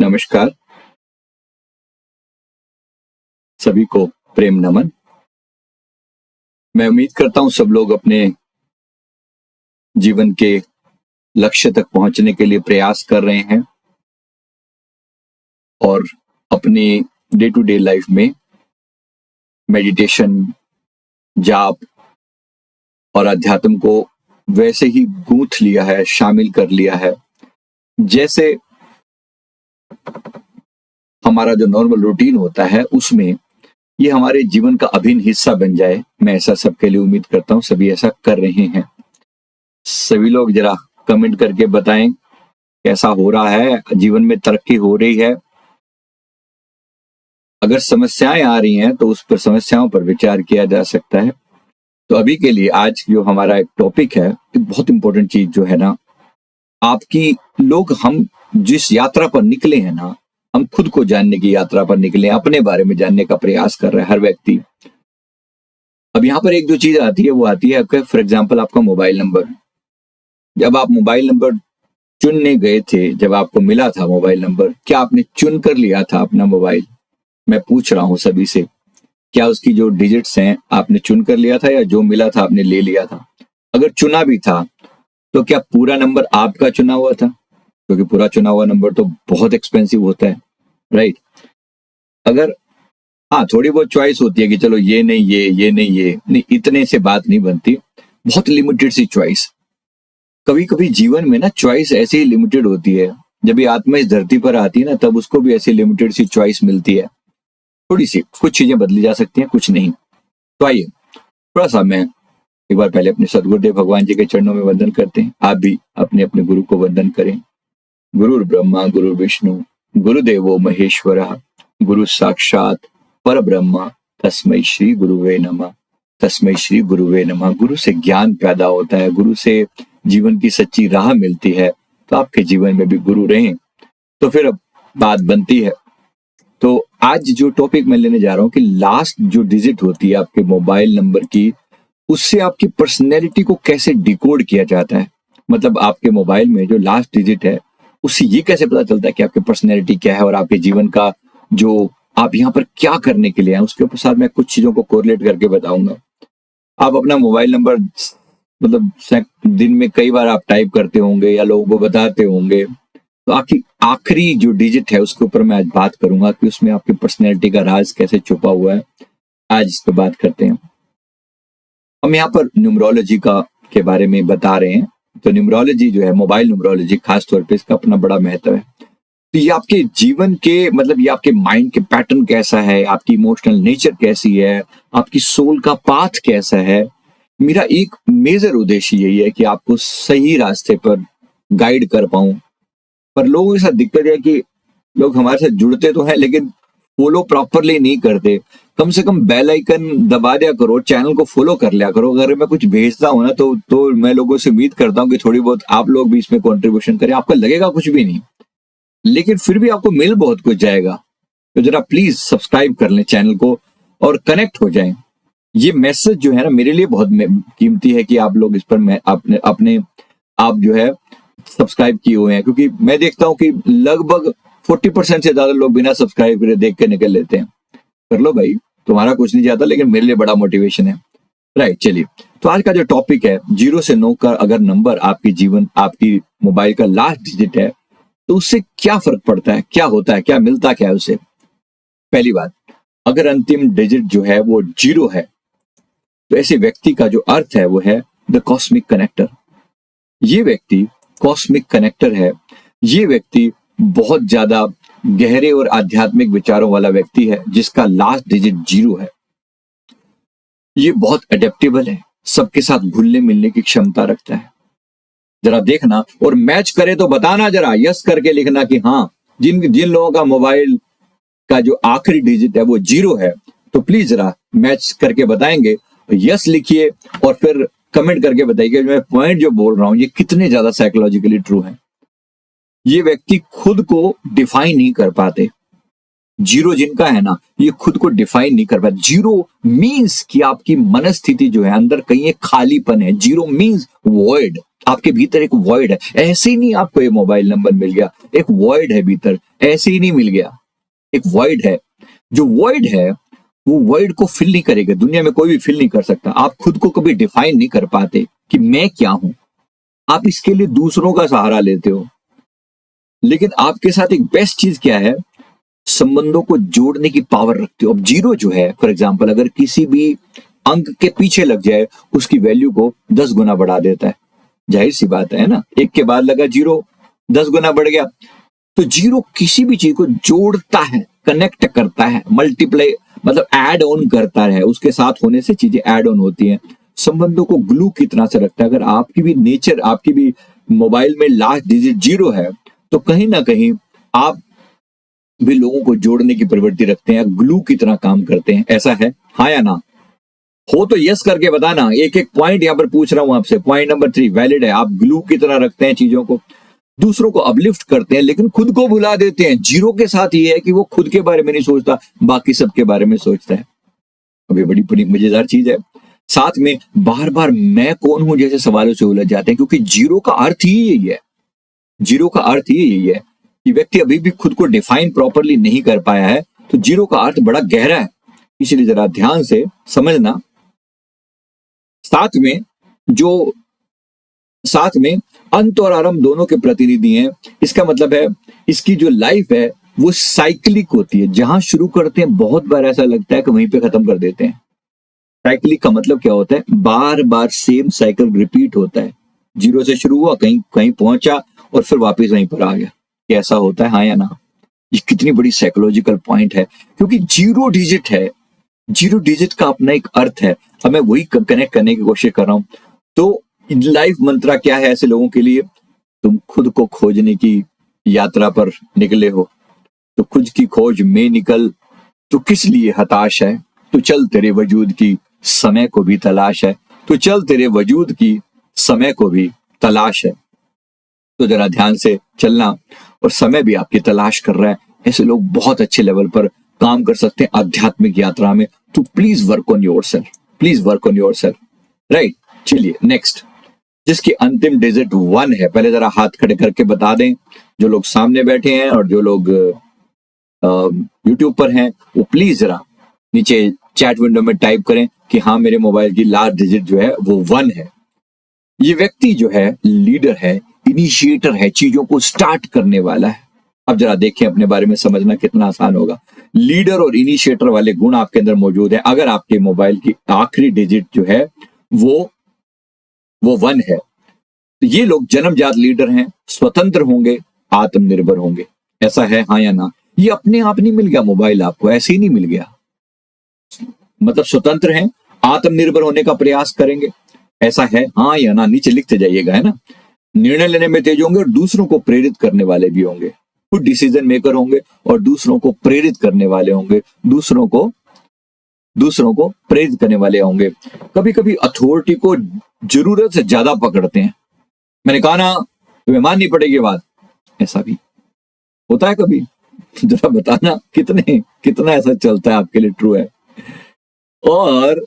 नमस्कार, सभी को प्रेम नमन। मैं उम्मीद करता हूँ सब लोग अपने जीवन के लक्ष्य तक पहुंचने के लिए प्रयास कर रहे हैं और अपनी डे टू डे लाइफ में मेडिटेशन, जाप और अध्यात्म को वैसे ही गूंथ लिया है, शामिल कर लिया है जैसे हमारा जो नॉर्मल रूटीन होता है उसमें ये हमारे जीवन का अभिन्न हिस्सा बन जाए। मैं ऐसा सबके लिए उम्मीद करता हूँ सभी ऐसा कर रहे हैं। सभी लोग जरा कमेंट करके बताएं कैसा हो रहा है, जीवन में तरक्की हो रही है। अगर समस्याएं आ रही हैं तो उस पर समस्याओं पर विचार किया जा सकता है। तो अभी के लिए आज जो हमारा एक टॉपिक है, एक बहुत इंपॉर्टेंट चीज जो है ना, आपकी लोग हम जिस यात्रा पर निकले हैं ना, हम खुद को जानने की यात्रा पर निकले, अपने बारे में जानने का प्रयास कर रहे हैं हर व्यक्ति। अब यहाँ पर एक जो चीज आती है वो आती है आपका, फॉर एग्जाम्पल आपका मोबाइल नंबर। जब आप मोबाइल नंबर चुनने गए थे, जब आपको मिला था मोबाइल नंबर, क्या आपने चुन कर लिया था अपना मोबाइल? मैं पूछ रहा हूँ सभी से, क्या उसकी जो डिजिट्स हैं आपने चुन कर लिया था या जो मिला था आपने ले लिया था? अगर चुना भी था तो क्या पूरा नंबर आपका चुना हुआ था? क्योंकि पूरा चुना हुआ नंबर तो बहुत एक्सपेंसिव होता है, राइट? अगर हाँ, थोड़ी बहुत चॉइस होती है कि चलो ये नहीं ये नहीं ये नहीं, इतने से बात नहीं बनती। बहुत लिमिटेड सी चॉइस। कभी कभी जीवन में ना चॉइस ऐसे ही लिमिटेड होती है। जब ये आत्मा इस धरती पर आती है ना, तब उसको भी ऐसी लिमिटेड सी चॉइस मिलती है। थोड़ी सी कुछ चीजें बदली जा सकती हैं, कुछ नहीं। तो आइए थोड़ा सा मैं एक बार पहले अपने सदगुरुदेव भगवान जी के चरणों में वंदन करते हैं। आप भी अपने अपने गुरु को वंदन करें। गुरुर् ब्रह्मा गुरु विष्णु गुरुदेवो महेश्वरः गुरु साक्षात पर ब्रह्मा तस्मै श्री गुरुवे नमः। तस्मै श्री गुरुवे नमः। गुरु से ज्ञान पैदा होता है, गुरु से जीवन की सच्ची राह मिलती है। तो आपके जीवन में भी गुरु रहें तो फिर अब बात बनती है। तो आज जो टॉपिक मैं लेने जा रहा हूँ कि लास्ट जो डिजिट होती है आपके मोबाइल नंबर की, उससे आपकी पर्सनैलिटी को कैसे डिकोड किया जाता है। मतलब आपके मोबाइल में जो लास्ट डिजिट है, उससे ये कैसे पता चलता है कि आपकी पर्सनैलिटी क्या है और आपके जीवन का जो आप यहाँ पर क्या करने के लिए हैं, उसके साथ मैं कुछ चीजों को कोरिलेट करके बताऊंगा। आप अपना मोबाइल नंबर मतलब दिन में कई बार आप टाइप करते होंगे या लोगों को बताते होंगे, तो आपकी आखिरी जो डिजिट है उसके ऊपर मैं आज बात करूंगा कि उसमें आपकी पर्सनैलिटी का राज कैसे छुपा हुआ है। आज इस पर बात करते हैं। हम यहाँ पर न्यूमरोलॉजी का के बारे में बता रहे हैं। तो न्यूमरोलॉजी जो है, मोबाइल न्यूमरोलॉजी खासतौर पे, इसका अपना बड़ा महत्व है। तो ये आपके जीवन के मतलब ये आपके माइंड के पैटर्न कैसा है, आपकी इमोशनल नेचर कैसी है, आपकी सोल का पाथ कैसा है। मेरा एक मेजर उद्देश्य यही है कि आपको सही रास्ते पर गाइड कर पाऊं। पर लोगों के साथ दिक्कत है कि लोग हमारे साथ जुड़ते तो हैं लेकिन फॉलो प्रॉपरली नहीं करते। कम से कम बेल आइकन दबा दिया करो, चैनल को फॉलो कर लिया करो। अगर मैं कुछ भेजता हूं ना तो मैं लोगों से उम्मीद करता हूं कि थोड़ी बहुत आप लोग भी इसमें कंट्रीब्यूशन करें। आपका लगेगा कुछ भी नहीं, लेकिन फिर भी आपको मिल बहुत कुछ जाएगा। तो जरा प्लीज सब्सक्राइब कर लें चैनल को और कनेक्ट हो जाएं। ये मैसेज जो है ना मेरे लिए बहुत कीमती है कि आप लोग इस पर मैं अपने आप जो है सब्सक्राइब किए हुए हैं, क्योंकि मैं देखता हूं कि लगभग 40% से ज्यादा लोग बिना सब्सक्राइब करे देख के निकल लेते हैं। कर लो भाई, तुम्हारा कुछ नहीं जाता, लेकिन मेरे लिए बड़ा मोटिवेशन है, राइट? चलिए, तो आज का जो टॉपिक है, 0 से 9 का अगर नंबर आपकी मोबाइल का लास्ट डिजिट है तो उससे क्या फर्क पड़ता है, क्या होता है, क्या मिलता क्या है उससे। पहली बात, अगर अंतिम डिजिट जो है वो 0 है तो ऐसे व्यक्ति का जो अर्थ है वो है द कॉस्मिक कनेक्टर। ये व्यक्ति कॉस्मिक कनेक्टर है। ये व्यक्ति बहुत ज्यादा गहरे और आध्यात्मिक विचारों वाला व्यक्ति है जिसका लास्ट डिजिट 0 है। ये बहुत अडेप्टेबल है, सबके साथ घुलने मिलने की क्षमता रखता है। जरा देखना और मैच करे तो बताना, जरा यस करके लिखना कि हाँ, जिन जिन लोगों का मोबाइल का जो आखिरी डिजिट है वो 0 है, तो प्लीज जरा मैच करके बताएंगे। यस लिखिए और फिर कमेंट करके बताइए मैं पॉइंट जो बोल रहा हूं ये कितने ज्यादा साइकोलॉजिकली ट्रू है। ये व्यक्ति खुद को डिफाइन नहीं कर पाते। जीरो जिनका है ना, ये खुद को डिफाइन नहीं कर पाते। जीरो मीन्स कि आपकी मनस्थिति जो है अंदर कहीं एक खालीपन है। जीरो मीन्स वॉइड, आपके भीतर एक वॉइड है। ऐसे ही नहीं आपको ये मोबाइल नंबर मिल गया, एक वॉइड है भीतर, ऐसे ही नहीं मिल गया, एक वॉइड है। जो वॉइड है वो वॉइड को फिल नहीं करेगा, दुनिया में कोई भी फिल नहीं कर सकता। आप खुद को कभी डिफाइन नहीं कर पाते कि मैं क्या हूं। आप इसके लिए दूसरों का सहारा लेते हो, लेकिन आपके साथ एक बेस्ट चीज क्या है, संबंधों को जोड़ने की पावर रखते हो। अब जीरो जो है, फॉर एग्जाम्पल, अगर किसी भी अंक के पीछे लग जाए, उसकी वैल्यू को 10 गुना बढ़ा देता है। जाहिर सी बात है ना, एक के बाद लगा जीरो, 10 गुना बढ़ गया। तो जीरो किसी भी चीज को जोड़ता है, कनेक्ट करता है, मल्टीप्लाई मतलब ऐड ऑन करता है। उसके साथ होने से चीजें ऐड ऑन होती हैं। संबंधों को ग्लू की तरह से रखता है। अगर आपकी भी नेचर, आपकी भी मोबाइल में लास्ट डिजिट जीरो है, तो कहीं ना कहीं आप भी लोगों को जोड़ने की प्रवृत्ति रखते हैं, ग्लू की तरह काम करते हैं। ऐसा है, हाँ या ना? हो तो यस करके बताना। एक एक पॉइंट यहाँ पर पूछ रहा हूं आपसे। पॉइंट नंबर 3 वैलिड है। आप ग्लू की तरह रखते हैं चीजों को, दूसरों को अपलिफ्ट करते हैं, लेकिन खुद को भुला देते हैं। जीरो के साथ ये है कि वो खुद के बारे में नहीं सोचता, बाकी सबके बारे में सोचता है। अभी बड़ी बड़ी मजेदार चीज है। साथ में बार बार मैं कौन हूं जैसे सवालों से उलझ जाते हैं, क्योंकि जीरो का अर्थ ही यही है। जीरो का अर्थ ही यही है कि व्यक्ति अभी भी खुद को डिफाइन प्रॉपरली नहीं कर पाया है। तो जीरो का अर्थ बड़ा गहरा है, इसलिए जरा ध्यान से समझना। साथ में अंत और आरंभ दोनों के प्रतिनिधि हैं। इसका मतलब है इसकी जो लाइफ है वो साइक्लिक होती है। जहां शुरू करते हैं बहुत बार ऐसा लगता है कि वहीं पे खत्म कर देते हैं। साइक्लिक का मतलब क्या होता है, बार बार सेम साइकिल रिपीट होता है। जीरो से शुरू हुआ, कहीं कहीं पहुंचा और फिर वापस वहीं पर आ गया। कैसा होता है, हाँ या ना? ये कितनी बड़ी साइकोलॉजिकल पॉइंट है, क्योंकि जीरो डिजिट है। जीरो डिजिट का अपना एक अर्थ है। अब मैं वही कनेक्ट करने की कोशिश कर रहा हूं। तो लाइफ मंत्रा क्या है ऐसे लोगों के लिए? तुम खुद को खोजने की यात्रा पर निकले हो, तो खुद की खोज में निकल। तो किस लिए हताश है? तो चल तेरे वजूद की समय को भी तलाश है। तो चल तेरे वजूद की समय को भी तलाश है। तो जरा ध्यान से चलना, और समय भी आपकी तलाश कर रहा है। ऐसे लोग बहुत अच्छे लेवल पर काम कर सकते हैं आध्यात्मिक यात्रा में। तो please work on yourself, please work on yourself, right? चलिए नेक्स्ट, जिसकी अंतिम डिजिट 1 है। पहले जरा हाथ खड़े करके बता दें, जो लोग सामने बैठे हैं और जो लोग यूट्यूब पर हैं, वो प्लीज जरा नीचे चैट विंडो में टाइप करें कि हाँ, मेरे मोबाइल की लास्ट डिजिट जो है वो 1 है। ये व्यक्ति जो है लीडर है, इनिशिएटर है, चीजों को स्टार्ट करने वाला है। अब जरा देखें, अपने बारे में समझना कितना आसान होगा। लीडर और इनिशिएटर वाले गुण आपके अंदर मौजूद है अगर आपके मोबाइल की आखिरी डिजिट जो है वो 1 है। तो ये लोग जन्मजात लीडर हैं, स्वतंत्र होंगे, आत्मनिर्भर होंगे। ऐसा है, हाँ या ना? ये अपने आप नहीं मिल गया मोबाइल आपको, ऐसे ही नहीं मिल गया। मतलब स्वतंत्र हैं, आत्मनिर्भर होने का प्रयास करेंगे। ऐसा है, हाँ या ना? नीचे लिखते जाइएगा, है ना? निर्णय लेने में तेज होंगे और दूसरों को प्रेरित करने वाले भी होंगे। खुद डिसीजन मेकर होंगे और दूसरों को प्रेरित करने वाले होंगे। दूसरों को प्रेरित करने वाले होंगे। कभी कभी अथॉरिटी को जरूरत से ज्यादा पकड़ते हैं। मैंने कहा ना, तुम्हें माननी पड़ेगी बात। ऐसा भी होता है कभी? जरा बताना कितना ऐसा चलता है आपके लिए ट्रू है? और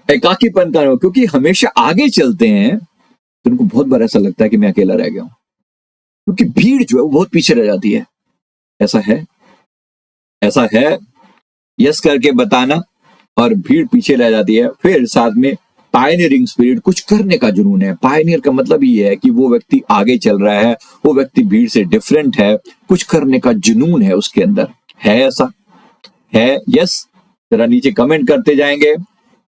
एकाकीपन का, क्योंकि हमेशा आगे चलते हैं तो उनको बहुत बार ऐसा लगता है कि मैं अकेला रह गया हूं, क्योंकि भीड़ जो है वो बहुत पीछे रह जाती है। ऐसा है, यस करके बताना। और भीड़ पीछे रह जाती है। फिर साथ में पायनियरिंग स्पिरिट, कुछ करने का जुनून है। पायनियर का मतलब ये है कि वो व्यक्ति आगे चल रहा है, वो व्यक्ति भीड़ से डिफरेंट है, कुछ करने का जुनून है उसके अंदर। है ऐसा? है? यस? जरा नीचे कमेंट करते जाएंगे।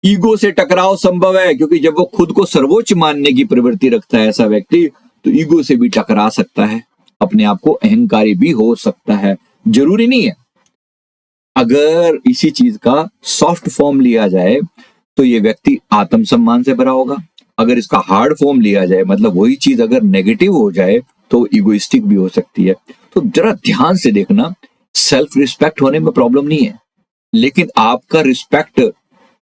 ईगो से टकराव संभव है, क्योंकि जब वो खुद को सर्वोच्च मानने की प्रवृत्ति रखता है ऐसा व्यक्ति, तो ईगो से भी टकरा सकता है। अपने आप को अहंकारी भी हो सकता है, जरूरी नहीं है। अगर इसी चीज का सॉफ्ट फॉर्म लिया जाए तो ये व्यक्ति आत्मसम्मान से भरा होगा। अगर इसका हार्ड फॉर्म लिया जाए, मतलब वही चीज अगर नेगेटिव हो जाए, तो इगोइस्टिक भी हो सकती है। तो जरा ध्यान से देखना, सेल्फ रिस्पेक्ट होने में प्रॉब्लम नहीं है, लेकिन आपका रिस्पेक्ट,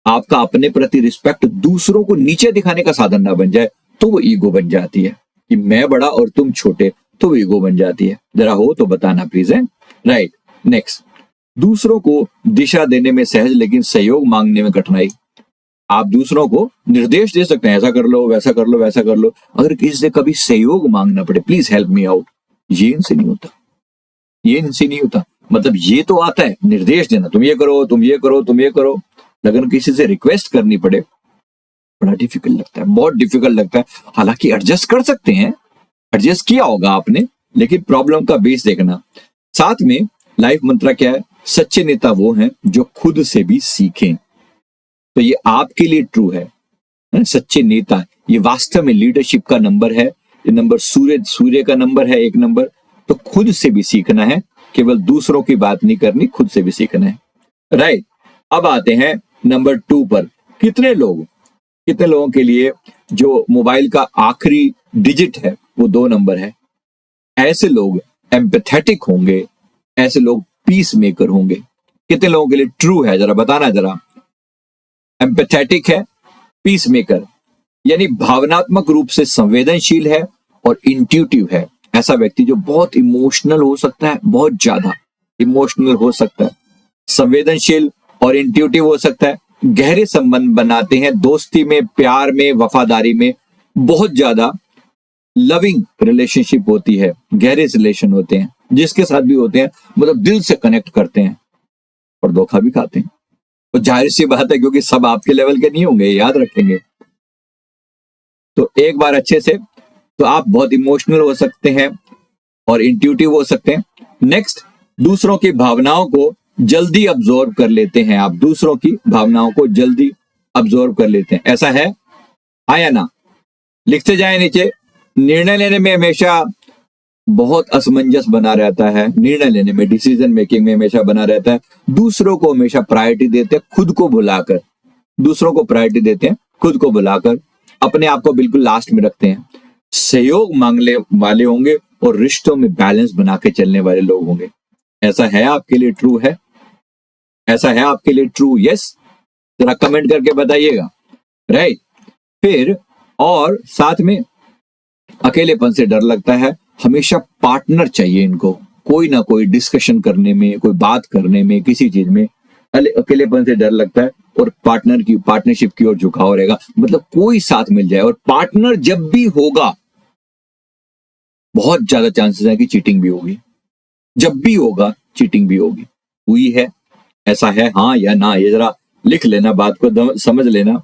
आपका अपने प्रति रिस्पेक्ट दूसरों को नीचे दिखाने का साधन ना बन जाए, तो वो ईगो बन जाती है कि मैं बड़ा और तुम छोटे, तो वो ईगो बन जाती है। जरा हो तो बताना प्लीज, है? Right, next. दूसरों को दिशा देने में सहज लेकिन सहयोग मांगने में कठिनाई। आप दूसरों को निर्देश दे सकते हैं, ऐसा कर लो, वैसा कर लो, वैसा कर लो, अगर किसी से कभी सहयोग मांगना पड़े, प्लीज हेल्प मी आउट, ये इनसे नहीं होता, ये इनसे नहीं होता। मतलब ये तो आता है निर्देश देना, तुम ये करो, तुम ये करो, तुम ये करो, लेकिन किसी से रिक्वेस्ट करनी पड़े, बड़ा डिफिकल्ट लगता है, बहुत डिफिकल्ट लगता है। हालांकि एडजस्ट कर सकते हैं, एडजस्ट किया होगा आपने, लेकिन प्रॉब्लम का बेस देखना। साथ में लाइफ मंत्र क्या है? सच्चे नेता वो हैं जो खुद से भी सीखें। तो ये आपके लिए ट्रू है, सच्चे नेता, ये वास्तव में लीडरशिप का नंबर है। ये नंबर सूर्य का नंबर है, एक नंबर। तो खुद से भी सीखना है, केवल दूसरों की बात नहीं करनी, खुद से भी सीखना है। राइट, अब आते हैं नंबर 2 पर। कितने लोगों के लिए जो मोबाइल का आखिरी डिजिट है वो 2 नंबर है? ऐसे लोग एम्पैथेटिक होंगे, ऐसे लोग पीस मेकर होंगे। कितने लोगों के लिए ट्रू है, जरा बताना जरा। एम्पैथेटिक है, पीस मेकर, यानी भावनात्मक रूप से संवेदनशील है और इंट्यूटिव है। ऐसा व्यक्ति जो बहुत इमोशनल हो सकता है, बहुत ज्यादा इमोशनल हो सकता है, संवेदनशील और इंट्यूटिव हो सकता है, गहरे संबंध बनाते हैं, दोस्ती में, प्यार में, वफादारी में, बहुत ज्यादा लविंग रिलेशनशिप होती है, गहरे रिलेशन होते हैं, जिसके साथ भी होते हैं मतलब दिल से कनेक्ट करते हैं, और धोखा भी खाते हैं। तो जाहिर सी बात है, क्योंकि सब आपके लेवल के नहीं होंगे, याद रखेंगे। तो एक बार अच्छे से, तो आप बहुत इमोशनल हो सकते हैं और इंट्यूटिव हो सकते हैं। नेक्स्ट, दूसरों की भावनाओं को जल्दी अब्सॉर्ब कर लेते हैं। आप दूसरों की भावनाओं को जल्दी अब्सॉर्ब कर लेते हैं, ऐसा है? हाँ या ना? लिखते जाए नीचे। निर्णय लेने में हमेशा बहुत असमंजस बना रहता है, निर्णय लेने में, डिसीजन मेकिंग में हमेशा बना रहता है। दूसरों को हमेशा प्रायोरिटी देते हैं, खुद को भुलाकर। दूसरों को प्रायोरिटी देते हैं, खुद को भुलाकर अपने आप को बिल्कुल लास्ट में रखते हैं। सहयोग मांगने वाले होंगे और रिश्तों में बैलेंस बना के चलने वाले लोग होंगे। ऐसा है आपके लिए ट्रू है? ऐसा है आपके लिए ट्रू? यस, जरा कमेंट करके बताइएगा। राइट, फिर और साथ में अकेलेपन से डर लगता है, हमेशा पार्टनर चाहिए इनको, कोई ना कोई डिस्कशन करने में, कोई बात करने में, किसी चीज में। अकेलेपन से डर लगता है और पार्टनरशिप की ओर झुकाव रहेगा, मतलब कोई साथ मिल जाए। और पार्टनर जब भी होगा, बहुत ज्यादा चांसेस है कि चीटिंग भी होगी, जब भी होगा चीटिंग भी होगी। हुई है? ऐसा है, हाँ या ना? ये जरा लिख लेना, बात को समझ लेना।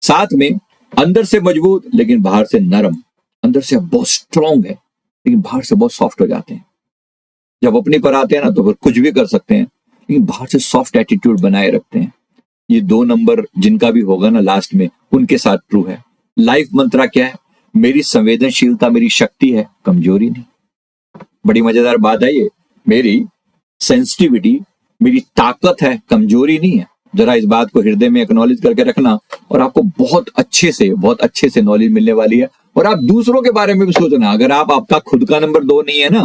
साथ में अंदर से मजबूत लेकिन बाहर से नरम, अंदर से बहुत स्ट्रांग है लेकिन बाहर से बहुत सॉफ्ट हो जाते हैं। जब अपने पर आते हैं ना तो फिर कुछ भी कर सकते हैं, लेकिन बाहर से सॉफ्ट एटीट्यूड बनाए रखते हैं। ये 2 नंबर जिनका भी होगा ना लास्ट में, उनके साथ ट्रू है। लाइफ मंत्र क्या है? मेरी संवेदनशीलता मेरी शक्ति है, कमजोरी नहीं। बड़ी मजेदार बात है ये, मेरी सेंसिटिविटी मेरी ताकत है, कमजोरी नहीं है। जरा इस बात को हृदय में एक्नॉलेज करके रखना, और आपको बहुत अच्छे से नॉलेज मिलने वाली है। और आप दूसरों के बारे में भी सोचना, अगर आपका खुद का नंबर 2 नहीं है ना,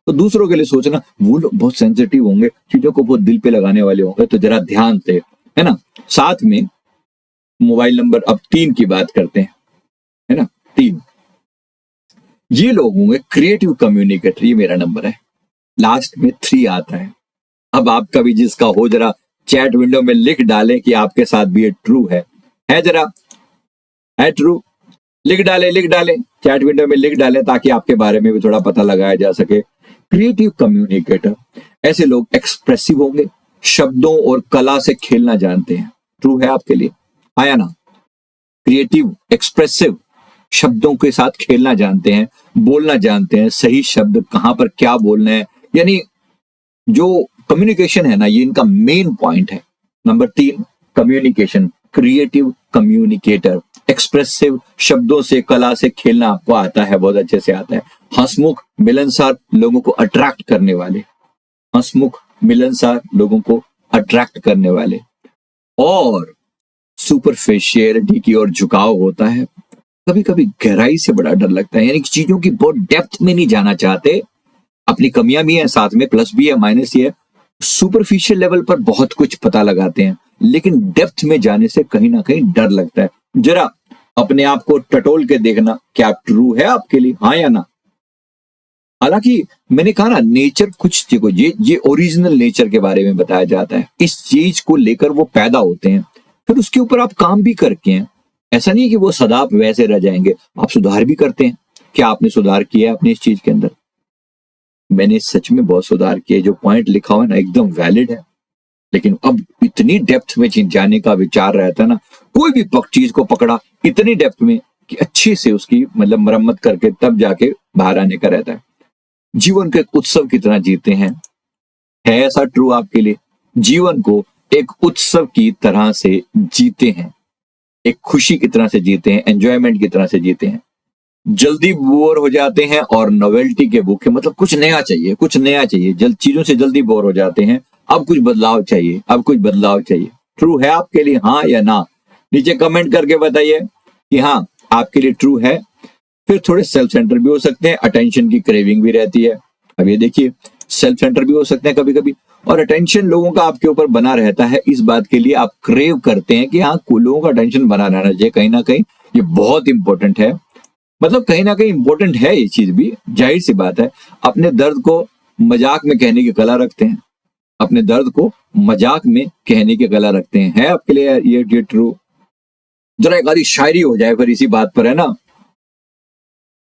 तो दूसरों के लिए सोचना। वो लोग बहुत सेंसिटिव होंगे, चीजों को बहुत दिल पे लगाने वाले होंगे, तो जरा ध्यान से, है ना। साथ में मोबाइल नंबर, अब 3 की बात करते हैं, है ना। 3, ये लोग होंगे क्रिएटिव कम्युनिकेटर, ये मेरा नंबर है। लास्ट में 3 आता है। अब आपका भी जिसका हो, जरा चैट विंडो में लिख डालें कि आपके साथ भी ये ट्रू है जरा, है ट्रू? लिख डालें चैट विंडो में, लिख डालें ताकि आपके बारे में भी थोड़ा पता लगाया जा सके। क्रिएटिव कम्युनिकेटर, ऐसे लोग एक्सप्रेसिव होंगे, शब्दों और कला से खेलना जानते हैं। ट्रू है आपके लिए? आया ना? क्रिएटिव, एक्सप्रेसिव, शब्दों के साथ खेलना जानते हैं, बोलना जानते हैं, सही शब्द कहां पर क्या बोलना है, यानी जो कम्युनिकेशन है ना, ये इनका मेन पॉइंट है। Number 3, communication, creative communicator, expressive, शब्दों से, कला से खेलना आपको आता है, बहुत अच्छे से आता है। हंसमुख, मिलनसार, लोगों को अट्रैक्ट करने वाले, हंसमुख, मिलनसार, लोगों को अट्रैक्ट करने वाले। और सुपरफिशियलिटी की ओर झुकाव होता है, कभी कभी गहराई से बड़ा डर लगता है, यानी चीजों की बहुत डेप्थ में नहीं जाना चाहते। अपनी कमियां भी हैं, साथ में प्लस भी है, माइनस भी है। सुपरफिशियल लेवल पर बहुत कुछ पता लगाते हैं, लेकिन डेप्थ में जाने से कहीं ना कहीं डर लगता है। जरा अपने आप को टटोल के देखना, क्या ट्रू है आपके लिए, हाँ या ना? हालांकि मैंने कहा ना, नेचर कुछ देखो, ये ओरिजिनल नेचर के बारे में बताया जाता है। इस चीज को लेकर वो पैदा होते हैं, फिर उसके ऊपर आप काम भी करके हैं। ऐसा नहीं है कि वो सदा वैसे रह जाएंगे, आप सुधार भी करते हैं। क्या आपने सुधार किया है अपनी इस चीज के अंदर? मैंने सच में बहुत सुधार किया। जो पॉइंट लिखा हुआ है ना, एकदम वैलिड है। लेकिन अब इतनी डेप्थ में जाने का विचार रहता है ना, कोई भी चीज को पकड़ा इतनी डेप्थ में कि अच्छे से उसकी मतलब मरम्मत करके तब जाके बाहर आने का रहता है। जीवन को एक उत्सव की तरह जीते हैं। है ऐसा ट्रू आपके लिए? जीवन को एक उत्सव की तरह से जीते हैं, एक खुशी की तरह से जीते हैं, एंजॉयमेंट की तरह से जीते हैं। जल्दी बोर हो जाते हैं और नोवेल्टी के भूखे, मतलब कुछ नया चाहिए, कुछ नया चाहिए। चीजों से जल्दी बोर हो जाते हैं। अब कुछ बदलाव चाहिए, अब कुछ बदलाव चाहिए। ट्रू है आपके लिए, हाँ या ना? नीचे कमेंट करके बताइए कि हाँ आपके लिए ट्रू है। फिर थोड़े सेल्फ सेंटर भी हो सकते हैं, अटेंशन की क्रेविंग भी रहती है। अब ये देखिए, सेल्फ सेंटर भी हो सकते हैं कभी कभी, और अटेंशन लोगों का आपके ऊपर बना रहता है। इस बात के लिए आप क्रेव करते हैं कि हाँ लोगों का अटेंशन बना रहना चाहिए। कहीं ना कहीं ये बहुत इंपॉर्टेंट है, मतलब कहीं ना कहीं इंपॉर्टेंट है ये चीज भी। जाहिर सी बात है, अपने दर्द को मजाक में कहने की कला रखते हैं, अपने दर्द को मजाक में कहने की कला रखते हैं। है आपके लिए ये ट्रू? जरा एक आधी शायरी हो जाए फिर इसी बात पर, है ना?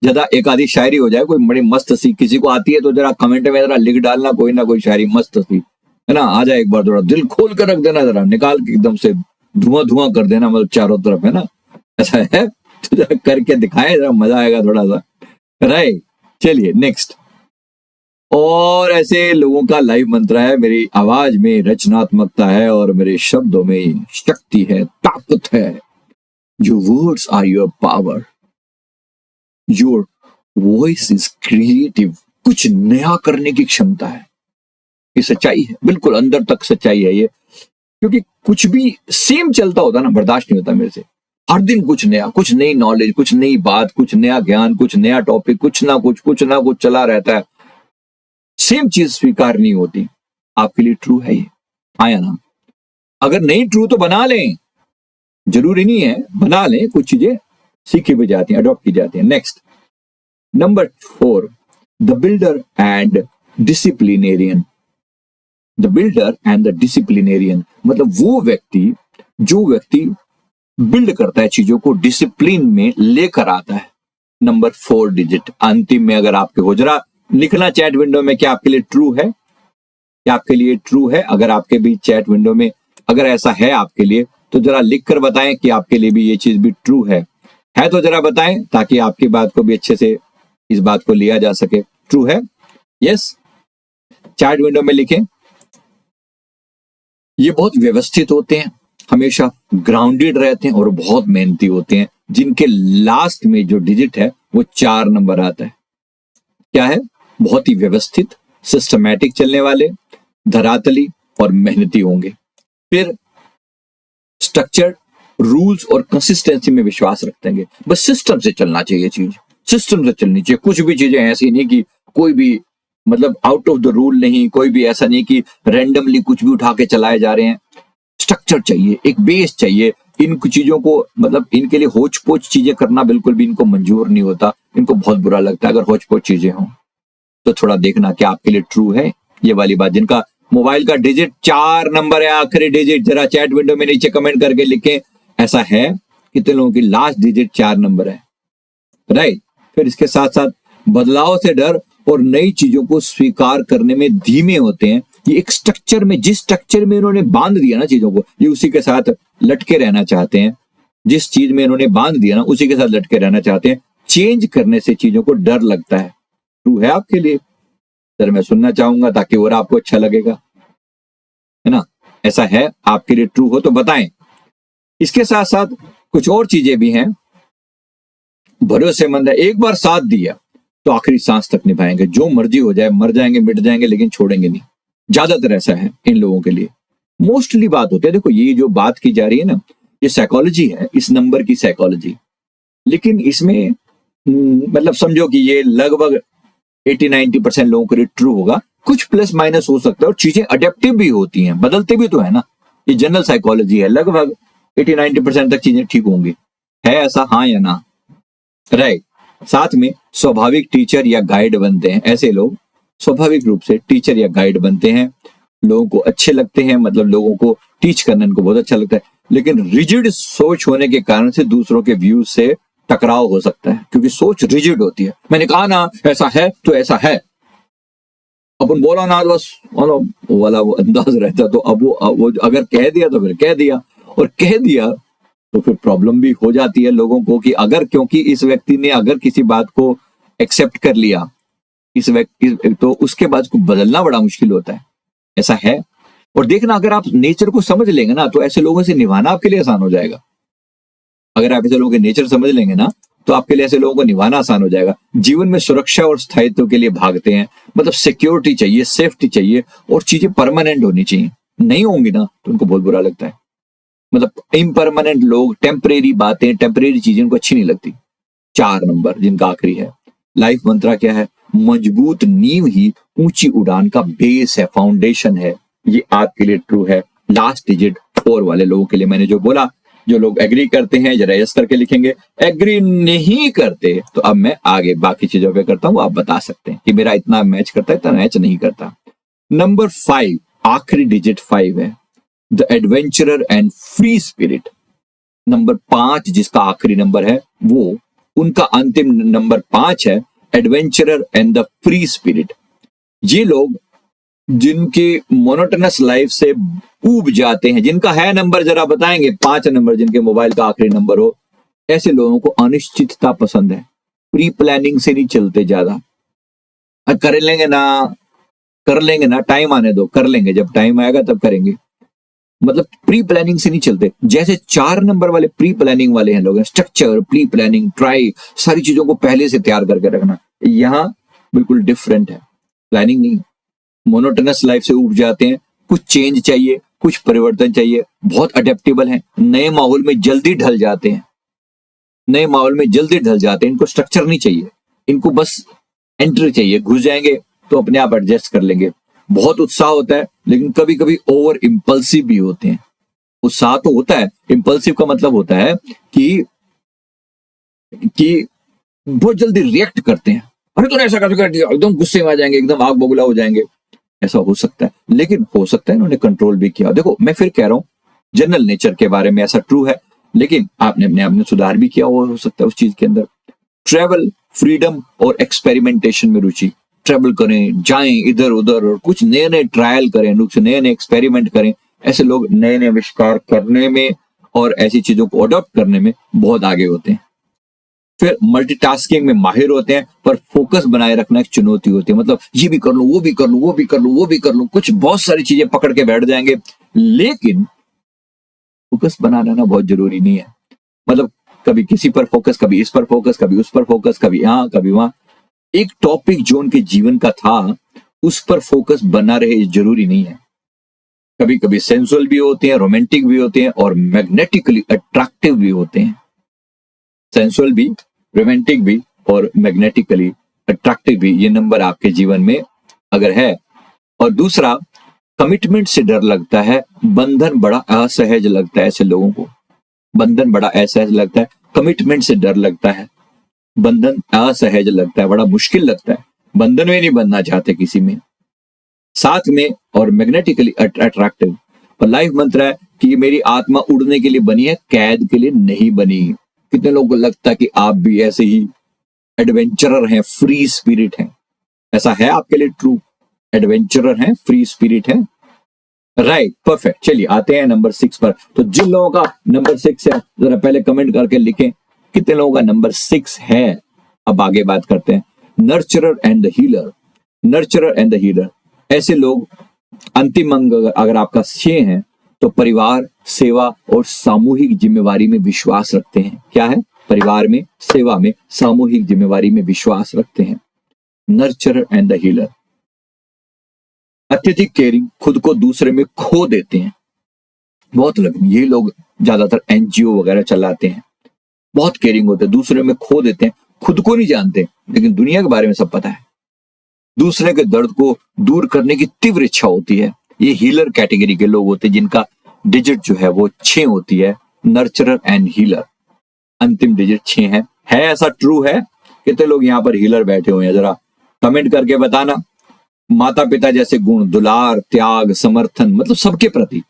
जरा एक आधी शायरी हो जाए, कोई बड़ी मस्त सी, किसी को आती है तो जरा कमेंट में जरा लिख डालना कोई ना कोई शायरी मस्त सी, है ना? आ जाए एक बार, थोड़ा दिल खोल कर रख देना, जरा निकाल के एकदम से धुआं धुआं कर देना, मतलब चारों तरफ, है ना? ऐसा है तो जरा करके दिखाए, जरा मजा आएगा थोड़ा सा। राइट, चलिए नेक्स्ट। और ऐसे लोगों का लाइव मंत्र है, मेरी आवाज में रचनात्मकता है और मेरे शब्दों में शक्ति है, ताकत है। Your words are your power. Your voice is creative. कुछ नया करने की क्षमता है। ये सच्चाई है, बिल्कुल अंदर तक सच्चाई है ये। क्योंकि कुछ भी सेम चलता होता ना, बर्दाश्त नहीं होता मेरे से। हर दिन कुछ नया, कुछ नई नॉलेज, कुछ नई बात, कुछ नया ज्ञान, कुछ नया टॉपिक, कुछ ना कुछ चला रहता है। सेम चीज स्वीकार नहीं होती। आपके लिए ट्रू है ये, हाँ या ना? अगर नहीं ट्रू तो बना लें, जरूरी नहीं है, बना लें। कुछ चीजें सीखी भी जाती हैं, अडॉप्ट की जाती हैं। Next, number 4, the builder and disciplinarian. The builder and the disciplinarian मतलब वो व्यक्ति, जो व्यक्ति बिल्ड करता है चीजों को, डिसिप्लिन में लेकर आता है। नंबर 4 डिजिट अंतिम में अगर आपके हो, जरा लिखना चैट विंडो में, क्या आपके लिए ट्रू है? क्या आपके लिए ट्रू है? अगर आपके भी चैट विंडो में अगर ऐसा है आपके लिए, तो जरा लिख कर बताएं कि आपके लिए भी ये चीज भी ट्रू है तो जरा बताएं, ताकि आपकी बात को भी अच्छे से इस बात को लिया जा सके। ट्रू है? यस, चैट विंडो में लिखें। ये बहुत व्यवस्थित होते हैं, हमेशा ग्राउंडेड रहते हैं और बहुत मेहनती होते हैं, जिनके लास्ट में जो डिजिट है वो 4 नंबर आता है। क्या है? बहुत ही व्यवस्थित, सिस्टमैटिक चलने वाले, धरातली और मेहनती होंगे। फिर स्ट्रक्चर, रूल्स और कंसिस्टेंसी में विश्वास रखते हैं। बस सिस्टम से चलना चाहिए, चीज सिस्टम से चलनी चाहिए। कुछ भी चीजें ऐसी नहीं कि कोई भी मतलब आउट ऑफ द रूल नहीं, कोई भी ऐसा नहीं कि रैंडमली कुछ भी उठा के चलाए जा रहे हैं। स्ट्रक्चर चाहिए, एक बेस चाहिए। इन चीजों को मतलब इनके लिए होच पोच चीजें करना बिल्कुल भी इनको मंजूर नहीं होता। इनको बहुत बुरा लगता है अगर होच पोच चीजें हों। तो थोड़ा देखना क्या आपके लिए ट्रू है ये वाली बात। जिनका मोबाइल का डिजिट 4 नंबर है, आखिरी डिजिट, जरा चैट विंडो में नीचे कमेंट करके लिखें ऐसा है। कितने लोगों की लास्ट डिजिट 4 नंबर है? राइट। फिर इसके साथ साथ बदलाव से डर और नई चीजों को स्वीकार करने में धीमे होते हैं। ये एक स्ट्रक्चर में, जिस स्ट्रक्चर में इन्होंने बांध दिया ना चीजों को, ये उसी के साथ लटके रहना चाहते हैं। जिस चीज में इन्होंने बांध दिया ना, उसी के साथ लटके रहना चाहते हैं। चेंज करने से चीजों को डर लगता है। ट्रू है आपके लिए? सर मैं सुनना चाहूंगा ताकि और आपको अच्छा लगेगा, है ना? ऐसा है आपके लिए ट्रू हो तो बताएं। इसके साथ साथ कुछ और चीजें भी हैं। भरोसेमंद है, एक बार साथ दिया तो आखिरी सांस तक निभाएंगे। जो मर्जी हो जाए, मर जाएंगे, मिट जाएंगे, लेकिन छोड़ेंगे नहीं। ज्यादातर ऐसा है इन लोगों के लिए। मोस्टली बात होती है, देखो ये जो बात की जा रही है ना, ये साइकोलॉजी है, इस नंबर की साइकोलॉजी। लेकिन इसमें मतलब समझो कि ये लगभग 80-90% लोगों के लिए ट्रू होगा। कुछ प्लस माइनस हो सकता है और चीजें अडेप्टिव भी होती हैं, बदलते भी तो है ना। ये जनरल साइकोलॉजी है, लगभग 80-90% तक चीजें ठीक होंगी। है ऐसा, हाँ या ना? राइट। साथ में स्वाभाविक टीचर या गाइड बनते हैं। ऐसे लोग स्वाभाविक रूप से टीचर या गाइड बनते हैं, लोगों को अच्छे लगते हैं, मतलब लोगों को टीच करना इनको बहुत अच्छा लगता है। लेकिन रिजिड सोच होने के कारण से दूसरों के व्यूज से टकराव हो सकता है, क्योंकि सोच रिजिड होती है। मैंने कहा ना ऐसा है तो ऐसा है, अपन बोला ना बस वाला वो अंदाज रहता। तो अब वो अगर कह दिया तो फिर कह दिया, और कह दिया तो फिर प्रॉब्लम भी हो जाती है लोगों को कि अगर, क्योंकि इस व्यक्ति ने अगर किसी बात को एक्सेप्ट कर लिया इस व्यक्ति, तो उसके बाद उसको बदलना बड़ा मुश्किल होता है। ऐसा है। और देखना, अगर आप नेचर को समझ लेंगे ना तो ऐसे लोगों से निभाना आपके लिए आसान हो जाएगा। अगर आप ऐसे लोगों के नेचर समझ लेंगे ना तो आपके लिए ऐसे लोगों को निभाना आसान हो जाएगा। जीवन में सुरक्षा और स्थायित्व के लिए भागते हैं, मतलब सिक्योरिटी चाहिए, सेफ्टी चाहिए, और चीजें परमानेंट होनी चाहिए। नहीं होंगी ना तो उनको बहुत बुरा लगता है। मतलब इम्परमानेंट लोग, टेम्परेरी बातें, टेम्परेरी चीजें उनको अच्छी नहीं लगती। 4 नंबर जिनका आखिरी है, लाइफ मंत्रा क्या है? मजबूत नींव ही ऊंची उड़ान का बेस है, फाउंडेशन है। ये आपके लिए ट्रू है। लास्ट डिजिट 4 वाले लोगों के लिए मैंने जो बोला, जो लोग एग्री करते हैं जरा यस करके लिखेंगे, एग्री नहीं करते तो अब मैं आगे बाकी चीजों पे करता हूं, आप बता सकते हैं कि मेरा इतना मैच करता है, इतना मैच नहीं करता। नंबर 5, आखिरी डिजिट 5 है, the adventurer and free spirit. Number 5 जिसका आखिरी नंबर है, वो उनका अंतिम नंबर 5 है, adventurer and the free spirit. ये लोग जिनके मोनोटोनस लाइफ से ऊब जाते हैं, जिनका है नंबर जरा बताएंगे, 5 नंबर जिनके मोबाइल का आखिरी नंबर हो, ऐसे लोगों को अनिश्चितता पसंद है। प्री प्लानिंग से नहीं चलते ज्यादा, कर लेंगे ना, टाइम आने दो, कर लेंगे, जब टाइम आएगा तब करेंगे। मतलब प्री प्लानिंग से नहीं चलते। जैसे 4 नंबर वाले प्री प्लानिंग वाले हैं लोग, स्ट्रक्चर, प्री प्लानिंग, ट्राई, सारी चीजों को पहले से तैयार करके रखना। यहाँ बिल्कुल डिफरेंट है, प्लानिंग नहीं। मोनोटोनस लाइफ से उब जाते हैं, कुछ चेंज चाहिए, कुछ परिवर्तन चाहिए, बहुत अडेप्टेबल हैं, नए माहौल में जल्दी ढल जाते हैं, इनको स्ट्रक्चर नहीं चाहिए, इनको बस एंट्री चाहिए, घुस जाएंगे तो अपने आप एडजस्ट कर लेंगे। बहुत उत्साह होता है, लेकिन कभी कभी ओवर इंपल्सिव भी होते हैं। उत्साह तो होता है, इंपल्सिव का मतलब होता है कि बहुत जल्दी रिएक्ट करते हैं। अरे तूने ऐसा कर दिया, एकदम गुस्से में आ जाएंगे, एकदम आग बबूला हो जाएंगे। ऐसा हो सकता है, लेकिन हो सकता है इन्होंने कंट्रोल भी किया। देखो मैं फिर कह रहा हूं, जनरल नेचर के बारे में ऐसा ट्रू है, लेकिन आपने अपने आप में सुधार भी किया हुआ हो सकता है उस चीज के अंदर। ट्रेवल, फ्रीडम और एक्सपेरिमेंटेशन में रुचि, ट्रेवल करें, जाएं इधर उधर और कुछ नए नए ट्रायल करें, कुछ नए नए एक्सपेरिमेंट करें। ऐसे लोग नए नए आविष्कार करने में और ऐसी चीजों को अडॉप्ट करने में बहुत आगे होते हैं। फिर मल्टीटास्किंग में माहिर होते हैं, पर फोकस बनाए रखना एक चुनौती होती है। मतलब ये भी कर लूं, वो भी कर लूं, वो भी कर लूं, वो भी कर लूं, कुछ बहुत सारी चीजें पकड़ के बैठ जाएंगे, लेकिन फोकस बना रहना बहुत जरूरी नहीं है। मतलब कभी किसी पर फोकस, कभी इस पर फोकस, कभी उस पर फोकस, कभी यहाँ कभी वहां। एक टॉपिक जो उनके जीवन का था उस पर फोकस बना रहे जरूरी नहीं है। कभी कभी सेंसुअल भी होते हैं, रोमांटिक भी होते हैं और मैग्नेटिकली अट्रैक्टिव भी होते हैं। सेंसुअल भी, रोमांटिक भी और मैग्नेटिकली अट्रैक्टिव भी, ये नंबर आपके जीवन में अगर है। और दूसरा, कमिटमेंट से डर लगता है, बंधन बड़ा असहज लगता है। ऐसे लोगों को बंधन बड़ा असहज लगता है, कमिटमेंट से डर लगता है, बंधन असहज लगता है, बड़ा मुश्किल लगता है, बंधन में नहीं बनना चाहते किसी में। साथ में और मैग्नेटिकली अट्रैक्टिव। और लाइफ मंत्र है कि मेरी आत्मा उड़ने के लिए बनी है, कैद के लिए नहीं बनी। कितने लोगों को लगता है कि आप भी ऐसे ही एडवेंचरर हैं, फ्री स्पिरिट हैं? ऐसा है आपके लिए ट्रू? एडवेंचरर हैं, फ्री स्पिरिट हैं, राइट, परफेक्ट। चलिए आते हैं नंबर 6 पर। तो जिन लोगों का नंबर 6 है जरा पहले कमेंट करके लिखें कितने लोगों का नंबर 6 है। अब आगे बात करते हैं, नर्चरर and the healer. नर्चरर and the healer, ऐसे लोग अंतिम अंग अगर आपका 6 है तो परिवार, सेवा और सामूहिक जिम्मेवारी में विश्वास रखते हैं। क्या है? परिवार में, सेवा में, सामूहिक जिम्मेवारी में विश्वास रखते हैं। नर्चरर एंड द हीलर। अत्यधिक केयरिंग, खुद को दूसरे में खो देते हैं। बहुत लोग, ये लोग ज्यादातर एनजीओ वगैरह चलाते हैं, बहुत केयरिंग होते हैं, दूसरे में खो देते हैं, खुद को नहीं जानते लेकिन दुनिया के बारे में सब पता है। दूसरे के दर्द को दूर करने की तीव्र इच्छा होती है। ये हीलर कैटेगरी के लोग होते हैं जिनका डिजिट जो है वो 6 होती है। नर्चरर एंड हीलर, अंतिम डिजिट 6 है। ऐसा ट्रू है? कितने लोग यहाँ पर हीलर बैठे हुए हैं, जरा कमेंट करके बताना। माता पिता जैसे गुण, दुलार, त्याग, समर्थन, मतलब सबके प्रति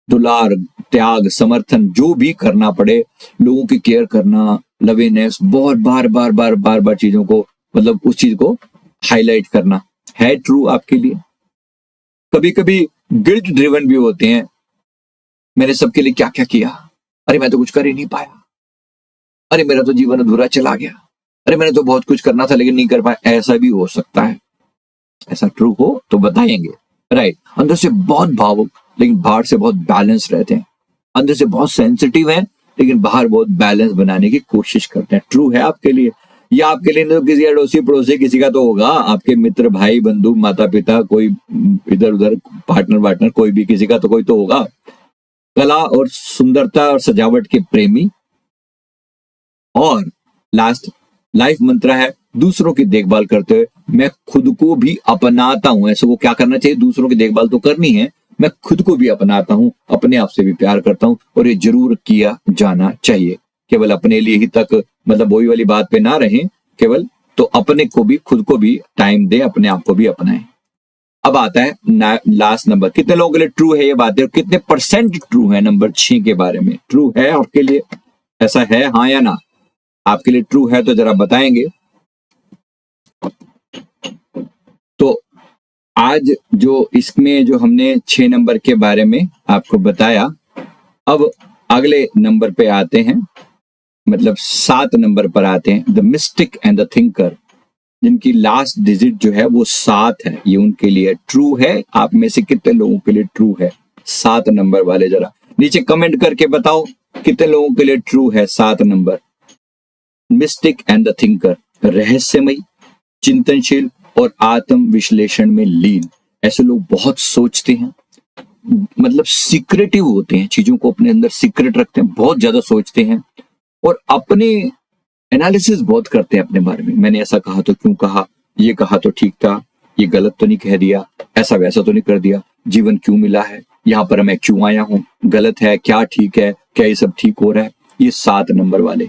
दुलार, त्याग, समर्थन, जो भी करना पड़े, लोगों की केयर करना, लविनेस, बहुत बार बार बार बार बार चीजों को, मतलब उस चीज को हाईलाइट करना, है ट्रू आपके लिए? कभी कभी गिल्ट ड्रिवन भी होते हैं, मैंने सबके लिए क्या क्या किया, अरे मैं तो कुछ कर ही नहीं पाया, अरे मेरा तो जीवन अधूरा चला गया, अरे मैंने तो बहुत कुछ करना था लेकिन नहीं कर पाया। ऐसा भी हो सकता है। ऐसा ट्रू हो तो बताएंगे, राइट? अंदर से बहुत भावुक लेकिन बाहर से बहुत बैलेंस रहते हैं, अंदर से बहुत सेंसिटिव हैं लेकिन बाहर बहुत बैलेंस बनाने की कोशिश करते हैं। ट्रू है आपके लिए? या आपके लिए तो किसी अड़ोसी पड़ोसी किसी का तो होगा, आपके मित्र, भाई, बंधु, माता पिता, कोई इधर उधर पार्टनर कोई भी, किसी का तो कोई तो होगा। कला और सुंदरता और सजावट के प्रेमी। और लास्ट लाइफ मंत्र है, दूसरों की देखभाल करते हुए मैं खुद को भी अपनाता हूं। ऐसे को क्या करना चाहिए? दूसरों की देखभाल तो करनी है, मैं खुद को भी अपनाता हूं, अपने आप से भी प्यार करता हूं, और ये जरूर किया जाना चाहिए। केवल अपने लिए ही तक, मतलब वही वाली बात पे ना रहें केवल, तो अपने को भी, खुद को भी टाइम दे, अपने आप को भी अपनाएं। अब आता है लास्ट नंबर, कितने लोगों के लिए ट्रू है ये बातें, और कितने परसेंट ट्रू है नंबर 6 के बारे में? ट्रू है आपके लिए? ऐसा है, हाँ या ना? आपके लिए ट्रू है तो जरा बताएंगे। तो आज जो इसमें जो हमने 6 नंबर के बारे में आपको बताया, अब अगले नंबर पे आते हैं, मतलब 7 नंबर पर आते हैं। The mystic and the thinker, जिनकी लास्ट डिजिट जो है वो 7 है, ये उनके लिए ट्रू है। आप में से कितने लोगों के लिए ट्रू है 7 नंबर वाले? जरा नीचे कमेंट करके बताओ कितने लोगों के लिए ट्रू है 7 number. Mystic and the thinker, रहस्यमयी, चिंतनशील और आत्म विश्लेषण में लीन। ऐसे लोग बहुत सोचते हैं, मतलब सीक्रेटिव होते हैं, चीजों को अपने अंदर सीक्रेट रखते हैं, बहुत ज्यादा सोचते हैं और अपने एनालिसिस बहुत करते हैं अपने बारे में। मैंने ऐसा कहा तो क्यों कहा, ये कहा तो ठीक था, ये गलत तो नहीं कह दिया, ऐसा वैसा तो नहीं कर दिया, जीवन क्यों मिला है, यहाँ पर मैं क्यों आया हूं, गलत है क्या, ठीक है क्या, ये सब ठीक हो रहा है। ये 7 नंबर वाले,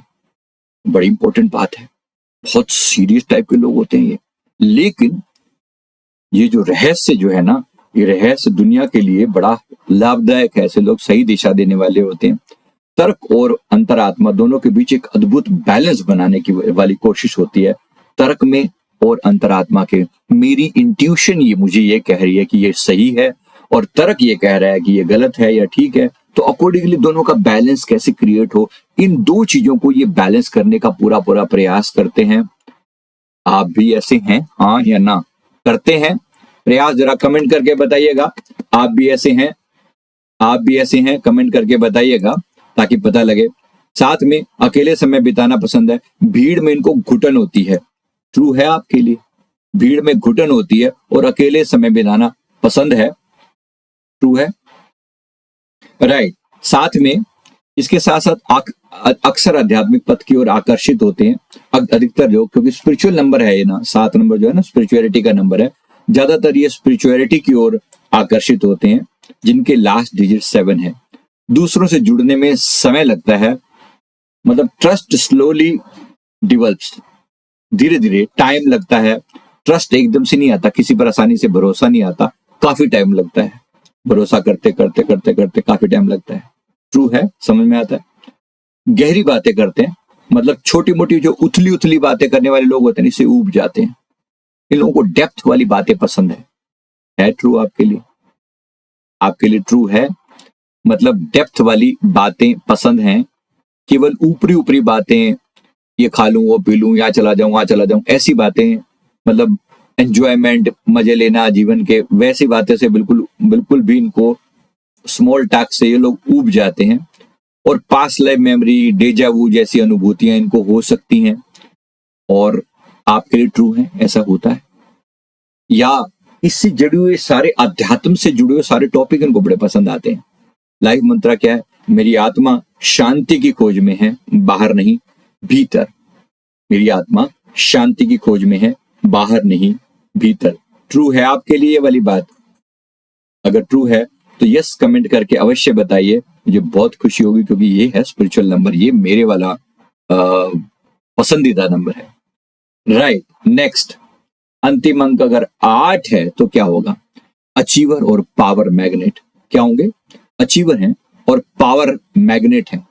बड़ी इंपॉर्टेंट बात है, बहुत सीरियस टाइप के लोग होते हैं ये। लेकिन ये जो रहस्य जो है ना, ये रहस्य दुनिया के लिए बड़ा लाभदायक है। ऐसे लोग सही दिशा देने वाले होते हैं। तर्क और अंतरात्मा दोनों के बीच एक अद्भुत बैलेंस बनाने की वाली कोशिश होती है, तर्क में और अंतरात्मा के। मेरी इंट्यूशन ये मुझे ये कह रही है कि ये सही है, और तर्क ये कह रहा है कि ये गलत है या ठीक है, तो अकॉर्डिंगली दोनों का बैलेंस कैसे क्रिएट हो, इन दो चीजों को ये बैलेंस करने का पूरा पूरा प्रयास करते हैं। आप भी ऐसे हैं, हाँ या ना? करते हैं प्रयास? जरा कमेंट करके बताइएगा, आप भी ऐसे हैं? आप भी ऐसे हैं? कमेंट करके बताइएगा ताकि पता लगे। साथ में अकेले समय बिताना पसंद है, भीड़ में इनको घुटन होती है। ट्रू है आपके लिए? भीड़ में घुटन होती है और अकेले समय बिताना पसंद है, ट्रू है, राइट। साथ में इसके साथ साथ अक्सर आध्यात्मिक पथ की ओर आकर्षित होते हैं अधिकतर लोग, क्योंकि स्पिरिचुअल नंबर है ये ना, 7 नंबर जो है ना स्पिरिचुअलिटी का नंबर है। ज्यादातर ये स्पिरिचुअलिटी की ओर आकर्षित होते हैं, जिनके लास्ट डिजिट 7 है। दूसरों से जुड़ने में समय लगता है, मतलब ट्रस्ट स्लोली डिवेल्प्स, धीरे धीरे टाइम लगता है। ट्रस्ट एकदम से नहीं आता, किसी पर आसानी से भरोसा नहीं आता, काफी टाइम लगता है। भरोसा करते करते करते करते काफी टाइम लगता है। ट्रू है, समझ में आता है। गहरी बातें करते हैं, मतलब छोटी मोटी जो उथली उथली बातें करने वाले लोग होते हैं इससे ऊब जाते हैं। इन लोगों को डेप्थ वाली बातें पसंद है ट्रू आपके लिए? आपके लिए ट्रू है, मतलब डेप्थ वाली बातें पसंद हैं। केवल ऊपरी ऊपरी बातें, ये खा लूं, वो पी लूं, यहाँ चला जाऊं, वहां चला जाऊं, ऐसी बातें, मतलब एंजॉयमेंट, मजे लेना जीवन के, वैसी बातें से बिल्कुल बिल्कुल भी इनको, स्मॉल टॉक से ये लोग ऊब जाते हैं। और पास्ट लाइफ मेमोरी, डेजा वू जैसी अनुभूतियां इनको हो सकती हैं। और आपके लिए ट्रू है, ऐसा होता है? या इससे जुड़े हुए सारे, अध्यात्म से जुड़े हुए सारे टॉपिक इनको बड़े पसंद आते हैं। लाइफ मंत्र क्या है? मेरी आत्मा शांति की खोज में है, बाहर नहीं भीतर। मेरी आत्मा शांति की खोज में है, बाहर नहीं भीतर। ट्रू है आपके लिए ये वाली बात? अगर ट्रू है तो यस कमेंट करके अवश्य बताइए, मुझे बहुत खुशी होगी, क्योंकि ये है स्पिरिचुअल नंबर, ये मेरे वाला पसंदीदा नंबर है। राइट, नेक्स्ट, अंतिम अंक अगर 8 है तो क्या होगा? अचीवर और पावर मैग्नेट। क्या होंगे? अचीवर हैं और पावर मैग्नेट हैं।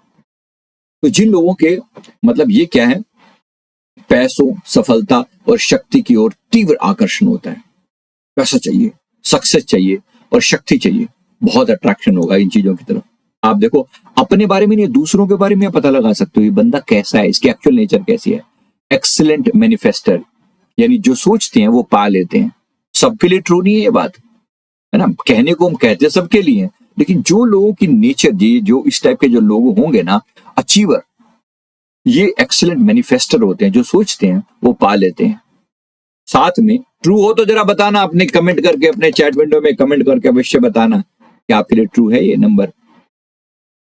तो जिन लोगों के मतलब ये क्या है, पैसों, सफलता और शक्ति की ओर तीव्र आकर्षण होता है। पैसा चाहिए, सक्सेस चाहिए और शक्ति चाहिए, बहुत अट्रैक्शन होगा इन चीजों की तरफ। आप देखो, अपने बारे में नहीं, दूसरों के बारे में आप पता लगा सकते हो ये बंदा कैसा है, इसकी एक्चुअल नेचर कैसी है। एक्सीलेंट मैनिफेस्टर, यानी जो सोचते हैं वो पा लेते हैं। सबके लिए ट्रू नहीं है ये बात, है ना। कहने को हम कहते हैं सबके लिए, लेकिन जो लोगों की नेचर, जो इस टाइप के जो लोग होंगे ना, अचीवर, ये एक्सीलेंट मैनिफेस्टर होते हैं, जो सोचते हैं वो पा लेते हैं। साथ में ट्रू हो तो जरा बताना, अपने कमेंट करके, अपने चैट विंडो में कमेंट करके अवश्य बताना कि आपके लिए ट्रू है ये नंबर।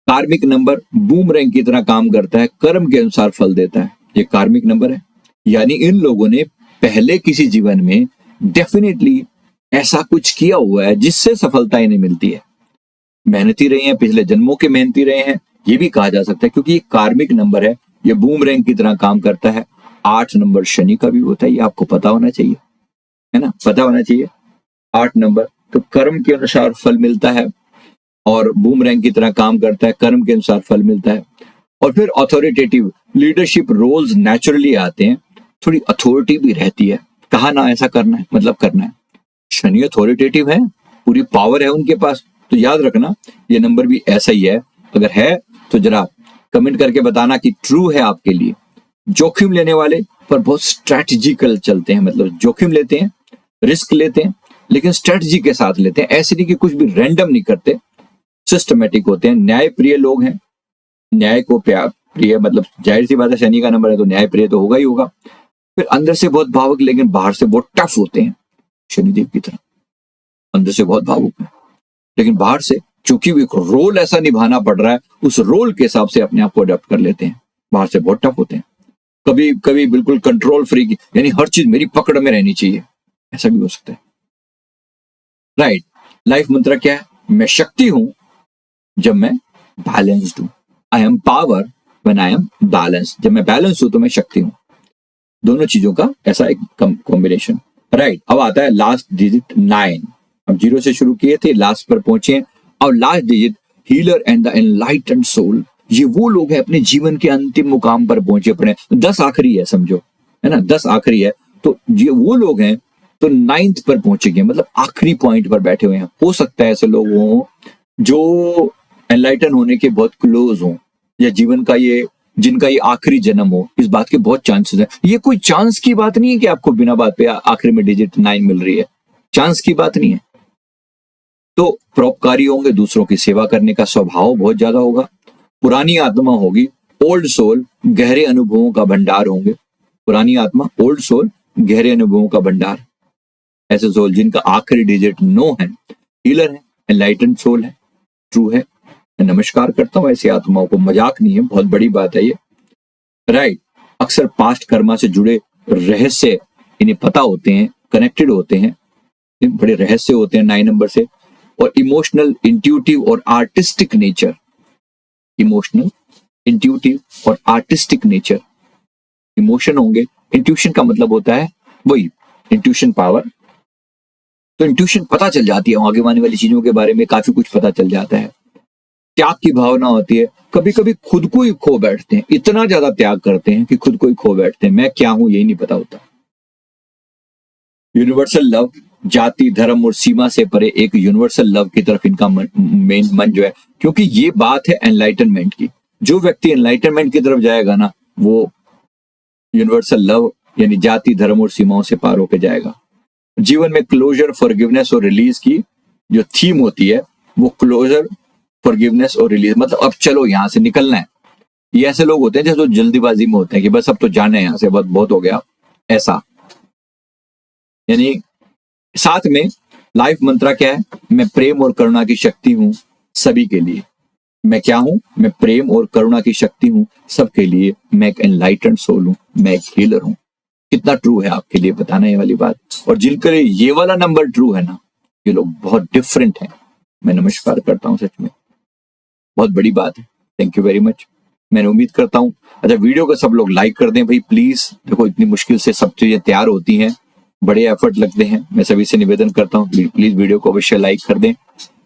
कार्मिक नंबर बूमरैंग की तरह काम करता है, कर्म के अनुसार फल देता है। ये कार्मिक नंबर है, यानी इन लोगों ने पहले किसी जीवन में डेफिनेटली ऐसा कुछ किया हुआ है जिससे सफलता इन्हें मिलती है। मेहनती रहे हैं, पिछले जन्मों के मेहनती रहे हैं, ये भी कहा जा सकता है, क्योंकि ये कार्मिक नंबर है, ये बूमरैंग की तरह काम करता है। 8 नंबर शनि का भी होता है, ये आपको पता होना चाहिए, है ना, पता होना चाहिए। 8 नंबर तो कर्म के अनुसार फल मिलता है और बूमरैंग की तरह काम करता है, कर्म के अनुसार फल मिलता है। और फिर अथॉरिटेटिव लीडरशिप रोल्स नेचुरली आते हैं, थोड़ी अथॉरिटी भी रहती है, कहा ना ऐसा करना है मतलब करना है। शनि अथॉरिटेटिव है, पूरी पावर है उनके पास, तो याद रखना ये नंबर भी ऐसा ही है। अगर है तो जरा कमेंट करके बताना कि ट्रू है आपके लिए। जोखिम लेने वाले पर बहुत स्ट्रैटेजिकल चलते हैं, मतलब जोखिम लेते हैं, रिस्क लेते हैं, लेकिन स्ट्रैटेजी के साथ लेते हैं। ऐसे नहीं कि कुछ भी रैंडम नहीं करते, सिस्टमेटिक होते हैं। न्याय प्रिय लोग हैं, न्याय को प्रिय, मतलब जाहिर सी बात है, शनि का नंबर है तो न्याय प्रिय तो होगा ही होगा। फिर अंदर से बहुत भावुक, लेकिन बाहर से बहुत टफ होते हैं, शनिदेव की तरह। अंदर से बहुत भावुक है, लेकिन बाहर से चूंकि एक रोल ऐसा निभाना पड़ रहा है, उस रोल के हिसाब से अपने आप को अडेप्ट कर लेते हैं। बाहर से बहुत टफ होते हैं, कभी कभी बिल्कुल कंट्रोल फ्री, यानी हर चीज मेरी पकड़ में रहनी चाहिए, ऐसा भी हो सकता है। राइट, लाइफ मंत्र क्या है? मैं शक्ति हूं जब मैं बैलेंस्ड हूं। I am power when I am balanced. जब मैं बैलेंस हूं तो मैं शक्ति हूं। दोनों चीजों का ऐसा एक कॉम्बिनेशन। राइट, अब आता है लास्ट डिजिट 9। अब 0 से शुरू किए थे, लास्ट पर पहुंचे। अब last digit healer and the enlightened soul. ये वो लोग हैं अपने जीवन के अंतिम मुकाम पर पहुंचे, अपने 10 आखिरी है समझो, है ना, 10 आखिरी है, तो ये वो लोग हैं तो 9th पर पहुंचे गए, मतलब आखिरी पॉइंट पर बैठे हुए हैं। हो सकता है ऐसे लोग हों जो एनलाइटन होने के बहुत क्लोज हों, या जीवन का ये, जिनका ये आखिरी जन्म हो, इस बात के बहुत चांसेस है। ये कोई चांस की बात नहीं है कि आपको बिना बात पे आखिरी में डिजिट 9 मिल रही है, चांस की बात नहीं है। तो परोपकारी होंगे, दूसरों की सेवा करने का स्वभाव बहुत ज्यादा होगा। पुरानी आत्मा होगी, ओल्ड सोल, गहरे अनुभवों का भंडार होंगे। पुरानी आत्मा, ओल्ड सोल, गहरे अनुभवों का भंडार। ऐसे सोल जिनका आखिरी डिजिट 9 है, हीलर है, एनलाइटेंड सोल है, ट्रू है। मैं नमस्कार करता हूं ऐसी आत्माओं को, मजाक नहीं है, बहुत बड़ी बात है ये। राइट, अक्सर पास्ट कर्मा से जुड़े रहस्य इन्हें पता होते हैं, कनेक्टेड होते हैं, बड़े रहस्य होते हैं 9 नंबर से। और इमोशनल, इंट्यूटिव और आर्टिस्टिक नेचर। इमोशनल, इंट्यूटिव और आर्टिस्टिक नेचर। इमोशन होंगे, इंट्यूशन का मतलब होता है वही इंट्यूशन पावर। तो इंट्यूशन पता चल जाती है, आगे आने वाली चीजों के बारे में काफी कुछ पता चल जाता है। त्याग की भावना होती है, कभी कभी खुद को ही खो बैठते हैं, इतना ज्यादा त्याग करते हैं कि खुद को ही खो बैठते हैं, मैं क्या हूं यही नहीं पता होता। यूनिवर्सल लव, जाति, धर्म और सीमा से परे एक यूनिवर्सल लव की तरफ इनका मेन मन जो है, क्योंकि ये बात है एनलाइटनमेंट की। जो व्यक्ति एनलाइटनमेंट की तरफ जाएगा ना, वो यूनिवर्सल लव यानी जाति, धर्म और सीमाओं से पार होकर जाएगा। जीवन में क्लोजर, फॉरगिवनेस और रिलीज की जो थीम होती है, वो क्लोजर, फॉरगिवनेस और रिलीज, मतलब अब चलो यहां से निकलना है। ये ऐसे लोग होते हैं जैसे जल्दीबाजी में होते हैं कि बस अब तो जाना है यहां से, बहुत हो गया ऐसा। यानी साथ में लाइफ मंत्र क्या है? मैं प्रेम और करुणा की शक्ति हूं सभी के लिए। मैं क्या हूं? मैं प्रेम और करुणा की शक्ति हूं सबके लिए। मैं एक एनलाइटेंड सोल हूं, मैं एक हीलर हूं। कितना ट्रू है आपके लिए बताना ये वाली बात। और जिनके लिए ये वाला नंबर ट्रू है ना, ये लोग बहुत डिफरेंट हैं। मैं नमस्कार करता हूं, सच में बहुत बड़ी बात है। Thank you very much. मैंने उम्मीद करता हूँ। अच्छा, वीडियो को सब लोग लाइक कर दें भाई प्लीज। देखो इतनी मुश्किल से सब चीजें तैयार होती हैं, बड़े एफर्ट लगते हैं। मैं सभी से निवेदन करता हूँ प्लीज वीडियो को अवश्य लाइक कर दें,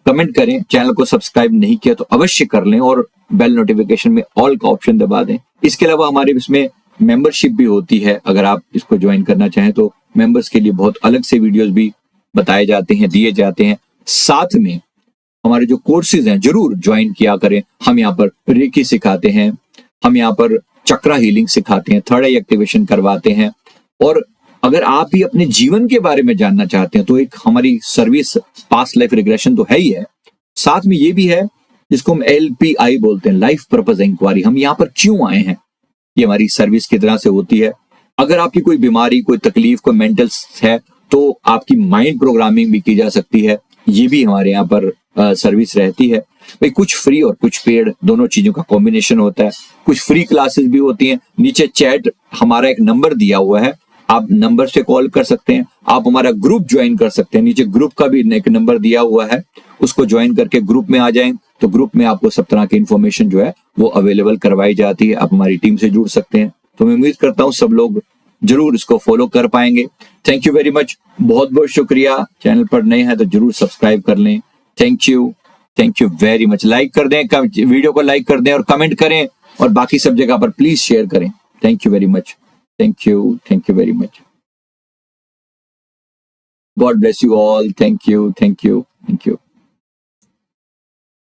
कमेंट करें। चैनल को सब्सक्राइब नहीं किया तो अवश्य कर लें और बेल नोटिफिकेशन में ऑल का ऑप्शन दबा दें। इसके अलावा हमारे इसमें मेंबरशिप भी होती है, अगर आप इसको ज्वाइन करना चाहें तो मेंबर्स के लिए बहुत अलग से वीडियोस भी बताए जाते हैं, दिए जाते हैं। साथ में हमारे जो कोर्सेज हैं जरूर ज्वाइन किया करें। हम यहाँ पर रेकी सिखाते हैं, हम यहाँ पर चक्रा हीलिंग सिखाते हैं, थर्ड आई एक्टिवेशन करवाते हैं। और अगर आप भी अपने जीवन के बारे में जानना चाहते हैं तो एक हमारी सर्विस पास्ट लाइफ रिग्रेशन तो है ही है, साथ में ये भी है जिसको हम LPI बोलते हैं, लाइफ पर्पस इंक्वायरी। हम यहाँ पर क्यों आए हैं, ये हमारी सर्विस की तरह से होती है। अगर आपकी कोई बीमारी, कोई तकलीफ, कोई मेंटल है तो आपकी माइंड प्रोग्रामिंग भी की जा सकती है, ये भी हमारे यहाँ पर सर्विस रहती है। भाई कुछ फ्री और कुछ पेड दोनों चीजों का कॉम्बिनेशन होता है। कुछ फ्री क्लासेस भी होती हैं। नीचे चैट हमारा एक नंबर दिया हुआ है, आप नंबर से कॉल कर सकते हैं। आप हमारा ग्रुप ज्वाइन कर सकते हैं, नीचे ग्रुप का भी एक नंबर दिया हुआ है, उसको ज्वाइन करके ग्रुप में आ जाएं तो ग्रुप में आपको सब तरह की इंफॉर्मेशन जो है वो अवेलेबल करवाई जाती है। आप हमारी टीम से जुड़ सकते हैं। तो मैं उम्मीद करता हूँ सब लोग जरूर इसको फॉलो कर पाएंगे। थैंक यू वेरी मच, बहुत बहुत शुक्रिया। चैनल पर नए हैं तो जरूर सब्सक्राइब कर लें। Thank you very much. Like कर दें, वीडियो को लाइक कर दें और कमेंट करें, और बाकी सब जगह पर प्लीज शेयर करें। Thank you very much. Thank you very much. God bless you all. Thank you.